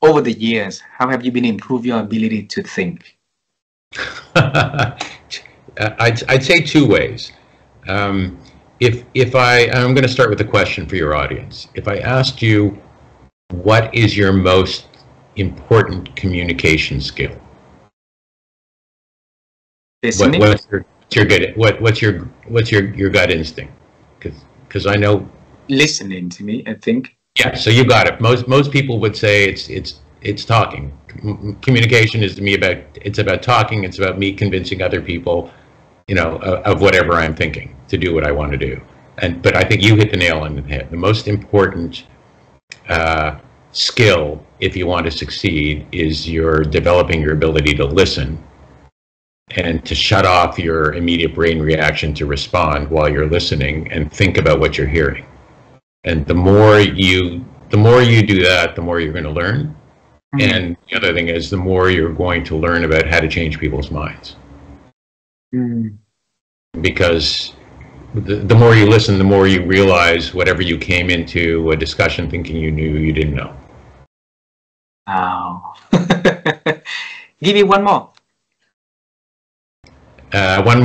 over the years, how have you been improving your ability to think? I'd say two ways. I'm going to start with a question for your audience. If I asked you, what is your most important communication skill? Listening. What's your gut instinct? Because I know Listening to me, I think. Yeah, so you got it. Most people would say it's talking. Communication is to me about talking. It's about me convincing other people, of whatever I'm thinking to do what I want to do. But I think you hit the nail on the head. The most important skill, if you want to succeed, is you're developing your ability to listen and to shut off your immediate brain reaction to respond while you're listening and think about what you're hearing. And the more you do that, the more you're going to learn. Mm-hmm. And the other thing is, the more you're going to learn about how to change people's minds. Mm-hmm. Because the more you listen, the more you realize whatever you came into a discussion thinking you knew, you didn't know. Wow. Give me one more. One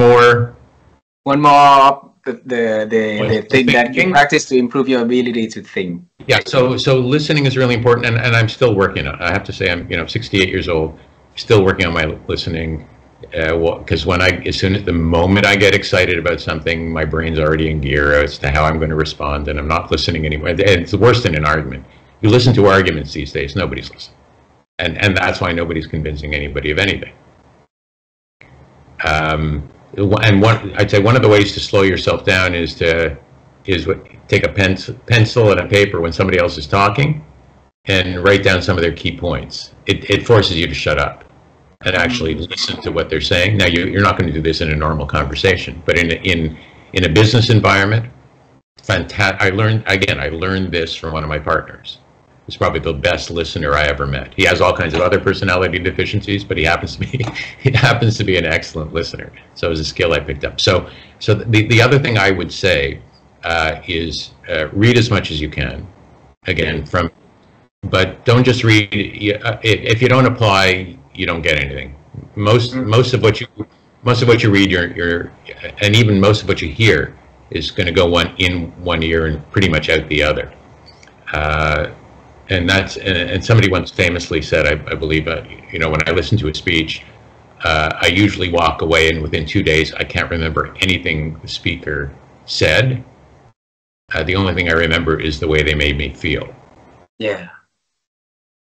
more. The thing that you practice to improve your ability to think. Yeah, so listening is really important, and I'm still working on it. I have to say, I'm 68 years old, still working on my listening. Because the moment I get excited about something, my brain's already in gear as to how I'm going to respond, and I'm not listening anymore. And it's worse than an argument. You listen to arguments these days, nobody's listening, and that's why nobody's convincing anybody of anything. I'd say one of the ways to slow yourself down is take a pencil and a paper when somebody else is talking and write down some of their key points. It forces you to shut up and actually listen to what they're saying. Now, you're not going to do this in a normal conversation, but in a business environment, fantastic. I learned this from one of my partners. He's probably the best listener I ever met. He has all kinds of other personality deficiencies, but he happens to be an excellent listener. So it was a skill I picked up. So the other thing I would say is read as much as you can. Again, but don't just read. If you don't apply, you don't get anything. Most of what you read, and even most of what you hear is going to go in one ear and pretty much out the other. And somebody once famously said, I believe, when I listen to a speech, I usually walk away, and within 2 days, I can't remember anything the speaker said. The only thing I remember is the way they made me feel. Yeah.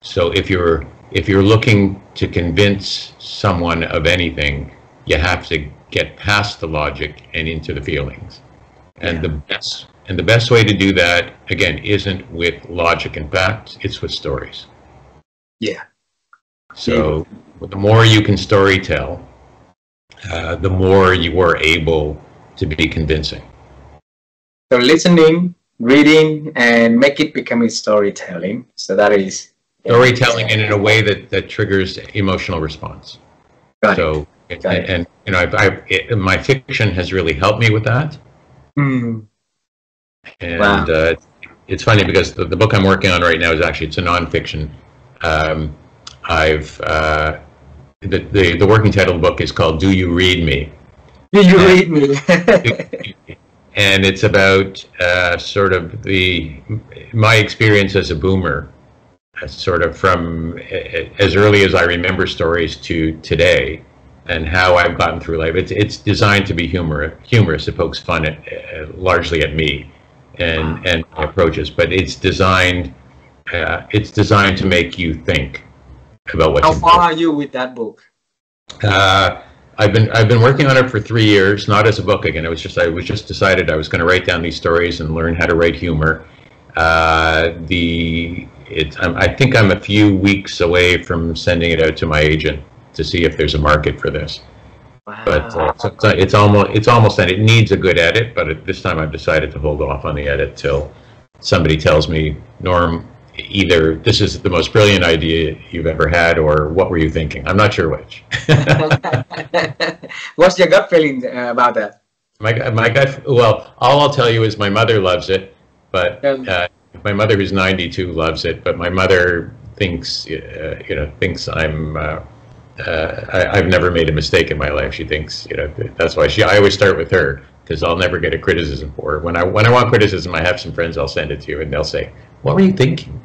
So if you're looking to convince someone of anything, you have to get past the logic and into the feelings. And the best way to do that, again, isn't with logic and facts, it's with stories. Yeah. So the more you can story tell, the more you are able to be convincing. So listening, reading, and make it become storytelling. So that is... Storytelling and in a way that triggers emotional response. Got it. And my fiction has really helped me with that. Mm. And wow. It's funny because the book I'm working on right now it's a nonfiction. The working title of the book is called "Do You Read Me?" Do you read me? And it's about sort of my experience as a boomer, sort of from as early as I remember stories to today, and how I've gotten through life. It's designed to be humorous. It pokes fun largely at me and my approaches, but it's designed to make you think about what. How far are you with that book? I've been working on it for 3 years, not as a book again. I was just decided I was going to write down these stories and learn how to write humor. I think I'm a few weeks away from sending it out to my agent to see if there's a market for this. Wow. But it's almost done. It needs a good edit, but at this time I've decided to hold off on the edit till somebody tells me, Norm, either this is the most brilliant idea you've ever had, or what were you thinking? I'm not sure which. What's your gut feeling about that? My gut, well, all I'll tell you is my mother loves it, but my mother, who's 92, loves it, but my mother thinks thinks I've never made a mistake in my life. She thinks, that's why I always start with her, because I'll never get a criticism for her. When I want criticism, I have some friends, I'll send it to you, and they'll say, "What were you thinking?"